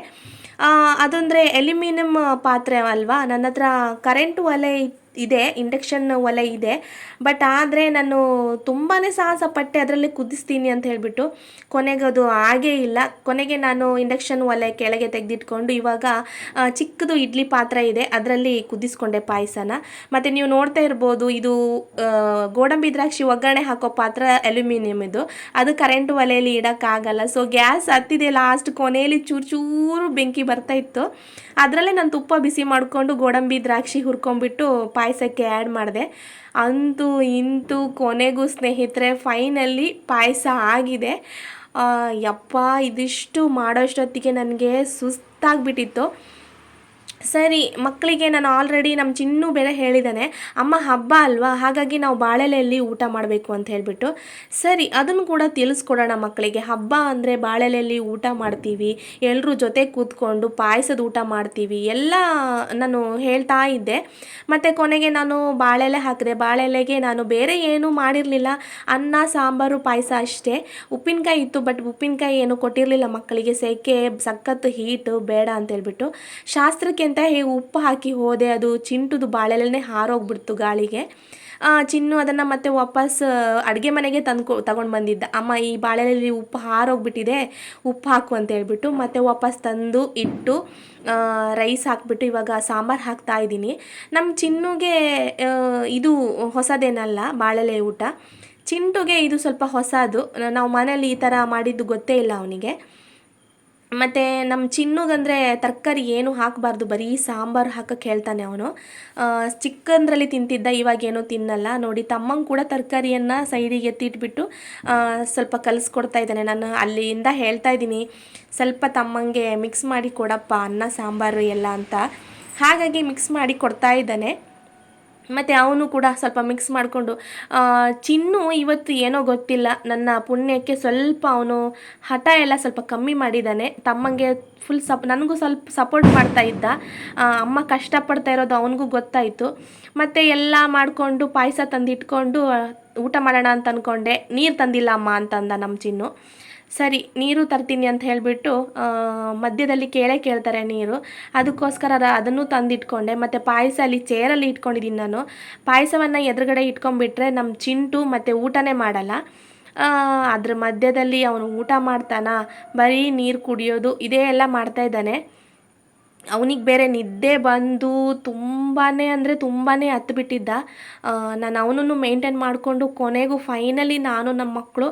ಅದಂದರೆ ಅಲ್ಯೂಮಿನಿಯಂ ಪಾತ್ರೆ ಅಲ್ವಾ, ನನ್ನ ಹತ್ರ ಕರೆಂಟ್ ಒಲೆ ಇದೆ, ಇಂಡಕ್ಷನ್ ಒಲೆ ಇದೆ. ಬಟ್ ಆದರೆ ನಾನು ತುಂಬಾ ಸಾಹಸ ಪಟ್ಟೆ ಅದರಲ್ಲಿ ಕುದಿಸ್ತೀನಿ ಅಂತ ಹೇಳಿಬಿಟ್ಟು. ಕೊನೆಗೆ ಅದು ಆಗೇ ಇಲ್ಲ. ಕೊನೆಗೆ ನಾನು ಇಂಡಕ್ಷನ್ ಒಲೆ ಕೆಳಗೆ ತೆಗೆದಿಟ್ಕೊಂಡು ಇವಾಗ ಚಿಕ್ಕದು ಇಡ್ಲಿ ಪಾತ್ರೆ ಇದೆ, ಅದರಲ್ಲಿ ಕುದಿಸ್ಕೊಂಡೆ ಪಾಯಸನ. ಮತ್ತು ನೀವು ನೋಡ್ತಾ ಇರ್ಬೋದು, ಇದು ಗೋಡಂಬಿ ದ್ರಾಕ್ಷಿ ಒಗ್ಗರಣೆ ಹಾಕೋ ಪಾತ್ರ ಅಲ್ಯೂಮಿನಿಯಂ ಇದು, ಅದು ಕರೆಂಟ್ ಒಲೆಯಲ್ಲಿ ಇಡೋಕ್ಕಾಗಲ್ಲ. ಸೊ ಗ್ಯಾಸ್ ಹತ್ತಿದೆ, ಲಾಸ್ಟ್ ಕೊನೆಯಲ್ಲಿ ಚೂರು ಬೆಂಕಿ ಬರ್ತಾ ಇತ್ತು. ಅದರಲ್ಲೇ ನಾನು ತುಪ್ಪ ಬಿಸಿ ಮಾಡಿಕೊಂಡು ಗೋಡಂಬಿ ದ್ರಾಕ್ಷಿ ಹುರ್ಕೊಂಡ್ಬಿಟ್ಟು ಪಾಯಸಕ್ಕೆ ಆ್ಯಡ್ ಮಾಡಿದೆ. ಅಂತೂ ಇಂತೂ ಕೊನೆಗೂ ಸ್ನೇಹಿತರೆ ಫೈನಲ್ಲಿ ಪಾಯಸ ಆಗಿದೆ. ಯಪ್ಪ ಇದಿಷ್ಟು ಮಾಡೋಷ್ಟೊತ್ತಿಗೆ ನನಗೆ ಸುಸ್ತಾಗ್ಬಿಟ್ಟಿತ್ತು. ಸರಿ, ಮಕ್ಕಳಿಗೆ ನಾನು ಆಲ್ರೆಡಿ ನಮ್ಮ ಚಿನ್ನು ಬೇರೆ ಹೇಳಿದ್ದಾನೆ, ಅಮ್ಮ ಹಬ್ಬ ಅಲ್ವಾ, ಹಾಗಾಗಿ ನಾವು ಬಾಳೆಲೆಯಲ್ಲಿ ಊಟ ಮಾಡಬೇಕು ಅಂತ ಹೇಳಿಬಿಟ್ಟು. ಸರಿ, ಅದನ್ನು ಕೂಡ ತಿಳಿಸ್ಕೊಡೋಣ ಮಕ್ಕಳಿಗೆ. ಹಬ್ಬ ಅಂದರೆ ಬಾಳೆಲೆಯಲ್ಲಿ ಊಟ ಮಾಡ್ತೀವಿ, ಎಲ್ಲರೂ ಜೊತೆ ಕೂತ್ಕೊಂಡು ಪಾಯಸದ ಊಟ ಮಾಡ್ತೀವಿ ಎಲ್ಲ ನಾನು ಹೇಳ್ತಾ ಇದ್ದೆ. ಮತ್ತು ಕೊನೆಗೆ ನಾನು ಬಾಳೆಲೆ ಹಾಕಿದೆ. ಬಾಳೆಲೆಗೆ ನಾನು ಬೇರೆ ಏನೂ ಮಾಡಿರಲಿಲ್ಲ, ಅನ್ನ ಸಾಂಬಾರು ಪಾಯಸ ಅಷ್ಟೇ. ಉಪ್ಪಿನಕಾಯಿ ಇತ್ತು, ಬಟ್ ಉಪ್ಪಿನಕಾಯಿ ಏನು ಕೊಟ್ಟಿರಲಿಲ್ಲ ಮಕ್ಕಳಿಗೆ, ಸೆಕೆ ಸಖತ್ತು ಹೀಟು ಬೇಡ ಅಂತೇಳ್ಬಿಟ್ಟು. ಶಾಸ್ತ್ರಕ್ಕೆ ಅಂತ ಹೇಗೆ ಉಪ್ಪು ಹಾಕಿ ಹೋದೆ, ಅದು ಚಿಂಟುದು ಬಾಳೆಲೆನೇ ಹಾರೋಗ್ಬಿಡ್ತು ಗಾಳಿಗೆ. ಚಿನ್ನು ಅದನ್ನು ಮತ್ತೆ ವಾಪಸ್ ಅಡುಗೆ ಮನೆಗೆ ತಗೊಂಡು ಬಂದಿದ್ದ. ಅಮ್ಮ ಈ ಬಾಳೆಲೆಯಲ್ಲಿ ಉಪ್ಪು ಹಾರೋಗ್ಬಿಟ್ಟಿದೆ, ಉಪ್ಪು ಹಾಕು ಅಂತ ಹೇಳ್ಬಿಟ್ಟು. ಮತ್ತೆ ವಾಪಸ್ ತಂದು ಇಟ್ಟು ರೈಸ್ ಹಾಕ್ಬಿಟ್ಟು ಇವಾಗ ಸಾಂಬಾರು ಹಾಕ್ತಾ ಇದ್ದೀನಿ. ನಮ್ಮ ಚಿನ್ನುಗೆ ಇದು ಹೊಸದೇನಲ್ಲ ಬಾಳೆಲೆ ಊಟ, ಚಿಂಟುಗೆ ಇದು ಸ್ವಲ್ಪ ಹೊಸದು. ನಾವು ಮನೇಲಿ ಈ ಥರ ಮಾಡಿದ್ದು ಗೊತ್ತೇ ಇಲ್ಲ ಅವನಿಗೆ. ಮತ್ತು ನಮ್ಮ ಚಿನ್ನುಗಂದರೆ ತರಕಾರಿ ಏನು ಹಾಕಬಾರ್ದು, ಬರೀ ಸಾಂಬಾರು ಹಾಕಕ್ಕೆ ಹೇಳ್ತಾನೆ ಅವನು. ಚಿಕ್ಕಂದ್ರಲ್ಲಿ ತಿಂತಿದ್ದ, ಇವಾಗೇನೋ ತಿನ್ನಲ್ಲ. ನೋಡಿ ತಮ್ಮಂಗೆ ಕೂಡ ತರಕಾರಿಯನ್ನು ಸೈಡಿಗೆ ಎತ್ತಿಟ್ಬಿಟ್ಟು ಸ್ವಲ್ಪ ಕಲಿಸ್ಕೊಡ್ತಾ ಇದ್ದಾನೆ. ನಾನು ಅಲ್ಲಿಂದ ಹೇಳ್ತಾ ಇದ್ದೀನಿ, ಸ್ವಲ್ಪ ತಮ್ಮಂಗೆ ಮಿಕ್ಸ್ ಮಾಡಿ ಕೊಡಪ್ಪ ಅನ್ನ ಸಾಂಬಾರು ಎಲ್ಲ ಅಂತ. ಹಾಗಾಗಿ ಮಿಕ್ಸ್ ಮಾಡಿ ಕೊಡ್ತಾ ಇದ್ದಾನೆ. ಮತ್ತು ಅವನು ಕೂಡ ಸ್ವಲ್ಪ ಮಿಕ್ಸ್ ಮಾಡಿಕೊಂಡು. ಚಿನ್ನು ಇವತ್ತು ಏನೋ ಗೊತ್ತಿಲ್ಲ, ನನ್ನ ಪುಣ್ಯಕ್ಕೆ ಸ್ವಲ್ಪ ಅವನು ಹಠ ಎಲ್ಲ ಸ್ವಲ್ಪ ಕಮ್ಮಿ ಮಾಡಿದ್ದಾನೆ. ತಮ್ಮಂಗೆ ಫುಲ್ ನನಗೂ ಸ್ವಲ್ಪ ಸಪೋರ್ಟ್ ಮಾಡ್ತಾ ಇದ್ದ. ಅಮ್ಮ ಕಷ್ಟಪಡ್ತಾ ಇರೋದು ಅವನಿಗೂ ಗೊತ್ತಾಯಿತು. ಮತ್ತು ಎಲ್ಲ ಮಾಡಿಕೊಂಡು ಪಾಯಸ ತಂದಿಟ್ಕೊಂಡು ಊಟ ಮಾಡೋಣ ಅಂತ ಅಂದ್ಕೊಂಡೆ. ನೀರು ತಂದಿಲ್ಲ ಅಮ್ಮ ಅಂತಂದ ನಮ್ಮ ಚಿನ್ನು. ಸರಿ ನೀರು ತರ್ತೀನಿ ಅಂತ ಹೇಳಿಬಿಟ್ಟು ಮಧ್ಯದಲ್ಲಿ ಕೇಳ್ತಾರೆ ನೀರು, ಅದಕ್ಕೋಸ್ಕರ ಅದನ್ನು ತಂದಿಟ್ಕೊಂಡೆ. ಮತ್ತು ಪಾಯಸ ಅಲ್ಲಿ ಚೇರಲ್ಲಿ ಇಟ್ಕೊಂಡಿದ್ದೀನಿ ನಾನು. ಪಾಯಸವನ್ನು ಎದುರುಗಡೆ ಇಟ್ಕೊಂಡ್ಬಿಟ್ರೆ ನಮ್ಮ ಚಿಂಟು ಮತ್ತು ಊಟನೇ ಮಾಡಲ್ಲ. ಅದ್ರ ಮಧ್ಯದಲ್ಲಿ ಅವನು ಊಟ ಮಾಡ್ತಾನ, ಬರೀ ನೀರು ಕುಡಿಯೋದು ಇದೇ ಎಲ್ಲ ಮಾಡ್ತಾಯಿದ್ದಾನೆ. ಅವನಿಗೆ ಬೇರೆ ನಿದ್ದೆ ಬಂದು ತುಂಬಾ ಅಂದರೆ ತುಂಬಾ ಹತ್ತಿಬಿಟ್ಟಿದ್ದ. ನಾನು ಅವನನ್ನು ಮೇಂಟೈನ್ ಮಾಡಿಕೊಂಡು ಕೊನೆಗೂ ಫೈನಲಿ ನಾನು ನಮ್ಮ ಮಕ್ಕಳು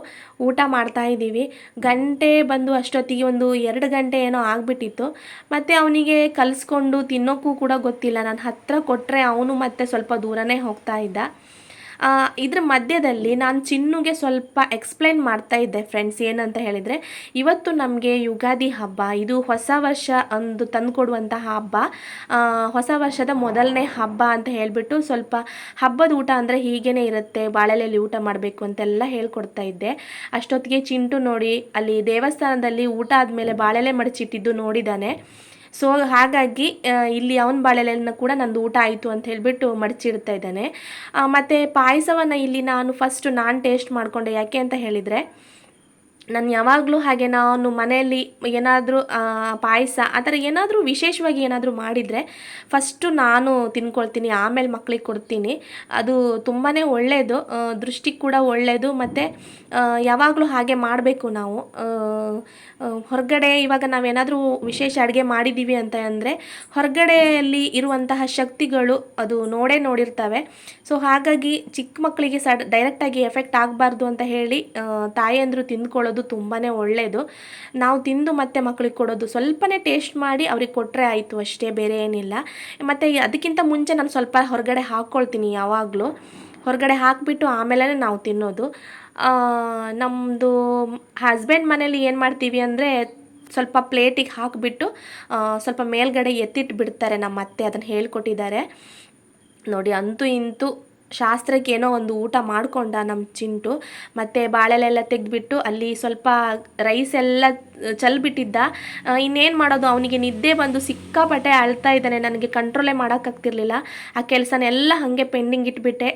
ಊಟ ಮಾಡ್ತಾಯಿದ್ದೀವಿ. ಗಂಟೆ ಬಂದು ಅಷ್ಟೊತ್ತಿಗೆ ಒಂದು 2 ಗಂಟೆ ಏನೋ ಆಗಿಬಿಟ್ಟಿತ್ತು. ಮತ್ತು ಅವನಿಗೆ ಕಲಿಸ್ಕೊಂಡು ತಿನ್ನೋಕ್ಕೂ ಕೂಡ ಗೊತ್ತಿಲ್ಲ. ನಾನು ಹತ್ತಿರ ಕೊಟ್ಟರೆ ಅವನು ಮತ್ತೆ ಸ್ವಲ್ಪ ದೂರನೇ ಹೋಗ್ತಾ ಇದ್ದ. ಇದ್ರ ಮಧ್ಯದಲ್ಲಿ ನಾನು ಚಿನ್ನುಗೆ ಸ್ವಲ್ಪ ಎಕ್ಸ್ಪ್ಲೈನ್ ಮಾಡ್ತಾ ಇದ್ದೆ ಫ್ರೆಂಡ್ಸ್. ಏನಂತ ಹೇಳಿದರೆ, ಇವತ್ತು ನಮಗೆ ಯುಗಾದಿ ಹಬ್ಬ, ಇದು ಹೊಸ ವರ್ಷ ಒಂದು ತಂದುಕೊಡುವಂತಹ ಹಬ್ಬ, ಹೊಸ ವರ್ಷದ ಮೊದಲನೇ ಹಬ್ಬ ಅಂತ ಹೇಳಿಬಿಟ್ಟು ಸ್ವಲ್ಪ ಹಬ್ಬದ ಊಟ ಅಂದರೆ ಹೀಗೇ ಇರುತ್ತೆ, ಬಾಳೆಲೆಯಲ್ಲಿ ಊಟ ಮಾಡಬೇಕು ಅಂತೆಲ್ಲ ಹೇಳ್ಕೊಡ್ತಾ ಇದ್ದೆ. ಅಷ್ಟೊತ್ತಿಗೆ ಚಿಂಟು ನೋಡಿ ಅಲ್ಲಿ ದೇವಸ್ಥಾನದಲ್ಲಿ ಊಟ ಆದಮೇಲೆ ಬಾಳೆಲೆ ಮಡಚಿಟ್ಟಿದ್ದು ನೋಡಿದ್ದಾನೆ. ಸೊ ಹಾಗಾಗಿ ಇಲ್ಲಿ ಅವನ ಬಾಳೆಲೆಯನ್ನು ಕೂಡ ನಂದು ಊಟ ಆಯಿತು ಅಂತ ಹೇಳಿಬಿಟ್ಟು ಮಡಚಿಡ್ತಾ ಇದ್ದಾನೆ. ಮತ್ತು ಪಾಯಸವನ್ನು ಇಲ್ಲಿ ನಾನು ಟೇಸ್ಟ್ ಮಾಡಿಕೊಂಡೆ. ಯಾಕೆ ಅಂತ ಹೇಳಿದರೆ, ನಾನು ಯಾವಾಗಲೂ ಹಾಗೆ ನಾನು ಮನೆಯಲ್ಲಿ ಏನಾದರೂ ಪಾಯಸ ಆ ಥರ ಏನಾದರೂ ವಿಶೇಷವಾಗಿ ಏನಾದರೂ ಮಾಡಿದರೆ ಫಸ್ಟು ನಾನು ತಿನ್ಕೊಳ್ತೀನಿ, ಆಮೇಲೆ ಮಕ್ಕಳಿಗೆ ಕೊಡ್ತೀನಿ. ಅದು ತುಂಬಾ ಒಳ್ಳೆಯದು, ದೃಷ್ಟಿಗೆ ಕೂಡ ಒಳ್ಳೆಯದು. ಮತ್ತು ಯಾವಾಗಲೂ ಹಾಗೆ ಮಾಡಬೇಕು ನಾವು. ಹೊರಗಡೆ ಇವಾಗ ನಾವೇನಾದರೂ ವಿಶೇಷ ಅಡುಗೆ ಮಾಡಿದ್ದೀವಿ ಅಂತ ಅಂದರೆ ಹೊರಗಡೆಯಲ್ಲಿ ಇರುವಂತಹ ಶಕ್ತಿಗಳು ಅದು ನೋಡಿರ್ತವೆ. ಸೊ ಹಾಗಾಗಿ ಚಿಕ್ಕ ಮಕ್ಕಳಿಗೆ ಡೈರೆಕ್ಟಾಗಿ ಎಫೆಕ್ಟ್ ಆಗಬಾರ್ದು ಅಂತ ಹೇಳಿ ತಾಯಿಯಂದರು ತಿಂದ್ಕೊಳ್ಳೋದು ತುಂಬಾ ಒಳ್ಳೆಯದು. ನಾವು ತಿಂದು ಮತ್ತೆ ಮಕ್ಕಳಿಗೆ ಕೊಡೋದು, ಸ್ವಲ್ಪನೇ ಟೇಸ್ಟ್ ಮಾಡಿ ಅವ್ರಿಗೆ ಕೊಟ್ಟರೆ ಆಯಿತು ಅಷ್ಟೇ, ಬೇರೆ ಏನಿಲ್ಲ. ಮತ್ತು ಅದಕ್ಕಿಂತ ಮುಂಚೆ ನಾನು ಸ್ವಲ್ಪ ಹೊರಗಡೆ ಹಾಕ್ಕೊಳ್ತೀನಿ, ಯಾವಾಗಲೂ ಹೊರಗಡೆ ಹಾಕಿಬಿಟ್ಟು ಆಮೇಲೆ ನಾವು ತಿನ್ನೋದು. ನಮ್ಮದು ಹಸ್ಬೆಂಡ್ ಮನೇಲಿ ಏನು ಮಾಡ್ತೀವಿ ಅಂದರೆ ಸ್ವಲ್ಪ ಪ್ಲೇಟಿಗೆ ಹಾಕಿಬಿಟ್ಟು ಸ್ವಲ್ಪ ಮೇಲ್ಗಡೆ ಎತ್ತಿಟ್ಟು ಬಿಡ್ತಾರೆ ನಮ್ಮ ಅತ್ತೆ, ಅದನ್ನು ಹೇಳ್ಕೊಟ್ಟಿದ್ದಾರೆ ನೋಡಿ. ಅಂತೂ ಇಂತೂ ಶಾಸ್ತ್ರಕ್ಕೆ ಏನೋ ಒಂದು ಊಟ ಮಾಡಿಕೊಂಡ ನಮ್ಮ ಚಿಂಟು. ಮತ್ತು ಬಾಳೆಲೆಲ್ಲ ತೆಗೆದುಬಿಟ್ಟು ಅಲ್ಲಿ ಸ್ವಲ್ಪ ರೈಸ್ ಎಲ್ಲ ಚೆಲ್ಬಿಟ್ಟಿದ್ದ. ಇನ್ನೇನು ಮಾಡೋದು, ಅವನಿಗೆ ನಿದ್ದೆ ಬಂದು ಸಿಕ್ಕಾಪಟ್ಟೆ ಅಳ್ತಾ ಇದ್ದಾನೆ. ನನಗೆ ಕಂಟ್ರೋಲೇ ಮಾಡೋಕ್ಕಾಗ್ತಿರ್ಲಿಲ್ಲ. ಆ ಕೆಲಸನೆಲ್ಲ ಹಾಗೆ ಪೆಂಡಿಂಗ್ ಇಟ್ಬಿಟ್ಟೆ.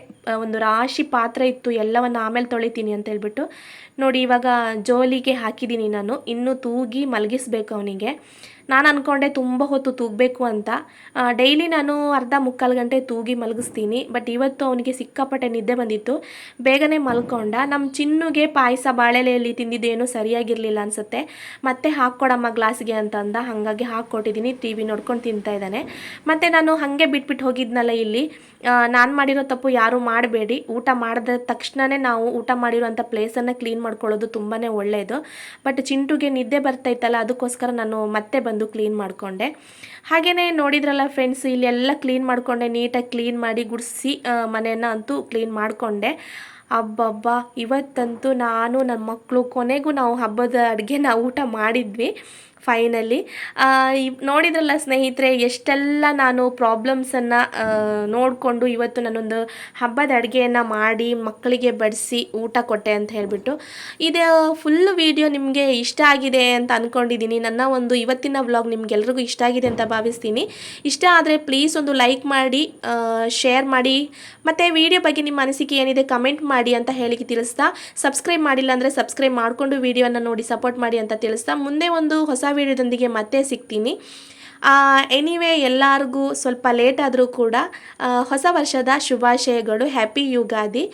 ಒಂದು ರಾಶಿ ಪಾತ್ರೆ ಇತ್ತು, ಎಲ್ಲವನ್ನು ಆಮೇಲೆ ತೊಳಿತೀನಿ ಅಂತ ಹೇಳ್ಬಿಟ್ಟು ನೋಡಿ. ಇವಾಗ ಜೋಲಿಗೆ ಹಾಕಿದ್ದೀನಿ ನಾನು, ಇನ್ನೂ ತೂಗಿ ಮಲಗಿಸ್ಬೇಕು ಅವನಿಗೆ. ನಾನು ಅಂದ್ಕೊಂಡೆ ತುಂಬ ಹೊತ್ತು ತೂಗಬೇಕು ಅಂತ. ಡೈಲಿ ನಾನು ಅರ್ಧ ಮುಕ್ಕಾಲು ಗಂಟೆ ತೂಗಿ ಮಲಗಿಸ್ತೀನಿ. ಬಟ್ ಇವತ್ತು ಅವನಿಗೆ ಸಿಕ್ಕಾಪಟ್ಟೆ ನಿದ್ದೆ ಬಂದಿತ್ತು, ಬೇಗನೆ ಮಲ್ಕೊಂಡ. ನಮ್ಮ ಚಿನ್ನುಗೆ ಪಾಯಸ ಬಾಳೆಲೆಯಲ್ಲಿ ತಿಂದಿದ್ದೇನೂ ಸರಿಯಾಗಿರಲಿಲ್ಲ ಅನಿಸುತ್ತೆ. ಮತ್ತೆ ಹಾಕ್ಕೊಡಮ್ಮ ಗ್ಲಾಸ್ಗೆ ಅಂತಂದ, ಹಾಗಾಗಿ ಹಾಕ್ಕೊಟ್ಟಿದ್ದೀನಿ. ಟಿ ವಿ ನೋಡ್ಕೊಂಡು ತಿಂತಾ ಇದ್ದಾನೆ. ಮತ್ತು ನಾನು ಹಾಗೆ ಬಿಟ್ಬಿಟ್ಟು ಹೋಗಿದ್ನಲ್ಲ ಇಲ್ಲಿ, ನಾನು ಮಾಡಿರೋ ತಪ್ಪು ಯಾರೂ ಮಾಡಬೇಡಿ. ಊಟ ಮಾಡಿದ ತಕ್ಷಣವೇ ನಾವು ಊಟ ಮಾಡಿರೋಂಥ ಪ್ಲೇಸನ್ನು ಕ್ಲೀನ್ ಮಾಡ್ಕೊಳ್ಳೋದು ತುಂಬಾ ಒಳ್ಳೆಯದು. ಬಟ್ ಚಿಂಟುಗೆ ನಿದ್ದೆ ಬರ್ತಾಯಿತ್ತಲ್ಲ, ಅದಕ್ಕೋಸ್ಕರ ನಾನು ಮತ್ತೆ ಬಂದು ಕ್ಲೀನ್ ಮಾಡಿಕೊಂಡೆ. ಹಾಗೆಯೇ ನೋಡಿದ್ರಲ್ಲ ಫ್ರೆಂಡ್ಸ್, ಇಲ್ಲೆಲ್ಲ ಕ್ಲೀನ್ ಮಾಡಿಕೊಂಡೆ, ನೀಟಾಗಿ ಕ್ಲೀನ್ ಮಾಡಿ ಗುಡಿಸಿ ಮನೆಯನ್ನು ಅಂತೂ ಕ್ಲೀನ್ ಮಾಡಿಕೊಂಡೆ. ಅಬ್ಬಬ್ಬ, ಇವತ್ತಂತೂ ನಾನು ನನ್ನ ಮಕ್ಕಳು ಕೊನೆಗೂ ನಾವು ಹಬ್ಬದ ಅಡುಗೆನ ಊಟ ಮಾಡಿದ್ವಿ ಫೈನಲಿ. ನೋಡಿದ್ರಲ್ಲ ಸ್ನೇಹಿತರೆ, ಎಷ್ಟೆಲ್ಲ ನಾನು ಪ್ರಾಬ್ಲಮ್ಸನ್ನು ನೋಡಿಕೊಂಡು ಇವತ್ತು ನಾನೊಂದು ಹಬ್ಬದ ಅಡುಗೆಯನ್ನು ಮಾಡಿ ಮಕ್ಕಳಿಗೆ ಬಡಿಸಿ ಊಟ ಕೊಟ್ಟೆ ಅಂತ ಹೇಳಿಬಿಟ್ಟು. ಇದು ಫುಲ್ಲು ವಿಡಿಯೋ ನಿಮಗೆ ಇಷ್ಟ ಆಗಿದೆ ಅಂತ ಅಂದ್ಕೊಂಡಿದ್ದೀನಿ. ನನ್ನ ಒಂದು ಇವತ್ತಿನ ವ್ಲಾಗ್ ನಿಮಗೆಲ್ರಿಗೂ ಇಷ್ಟ ಆಗಿದೆ ಅಂತ ಭಾವಿಸ್ತೀನಿ. ಇಷ್ಟ ಆದರೆ ಪ್ಲೀಸ್ ಒಂದು ಲೈಕ್ ಮಾಡಿ, ಶೇರ್ ಮಾಡಿ, ಮತ್ತು ವಿಡಿಯೋ ಬಗ್ಗೆ ನಿಮ್ಮ ಅನಿಸಿಕೆ ಏನಿದೆ ಕಮೆಂಟ್ ಮಾಡಿ ಅಂತ ಹೇಳಿಕ್ಕೆ ತಿಳಿಸ್ತಾ, ಸಬ್ಸ್ಕ್ರೈಬ್ ಮಾಡಿಲ್ಲ ಅಂದರೆ ಸಬ್ಸ್ಕ್ರೈಬ್ ಮಾಡಿಕೊಂಡು ವಿಡಿಯೋನ ನೋಡಿ ಸಪೋರ್ಟ್ ಮಾಡಿ ಅಂತ ತಿಳಿಸ್ತಾ, ಮುಂದೆ ಒಂದು ಹೊಸ ವಿಡಿಯೋದೊಂದಿಗೆ ಮತ್ತೆ ಸಿಗ್ತೀನಿ. ಎನಿವೇ, ಎಲ್ಲರಿಗೂ ಸ್ವಲ್ಪ ಲೇಟ್ ಆದರೂ ಕೂಡ ಹೊಸ ವರ್ಷದ ಶುಭಾಶಯಗಳು, ಹ್ಯಾಪಿ ಯುಗಾದಿ.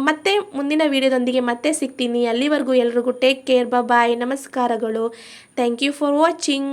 ಮತ್ತೆ ಮುಂದಿನ ವಿಡಿಯೋದೊಂದಿಗೆ ಮತ್ತೆ ಸಿಗ್ತೀನಿ. ಅಲ್ಲಿವರೆಗೂ ಎಲ್ರಿಗೂ ಟೇಕ್ ಕೇರ್, ಬಾಯ್, ನಮಸ್ಕಾರಗಳು. Thank you for watching.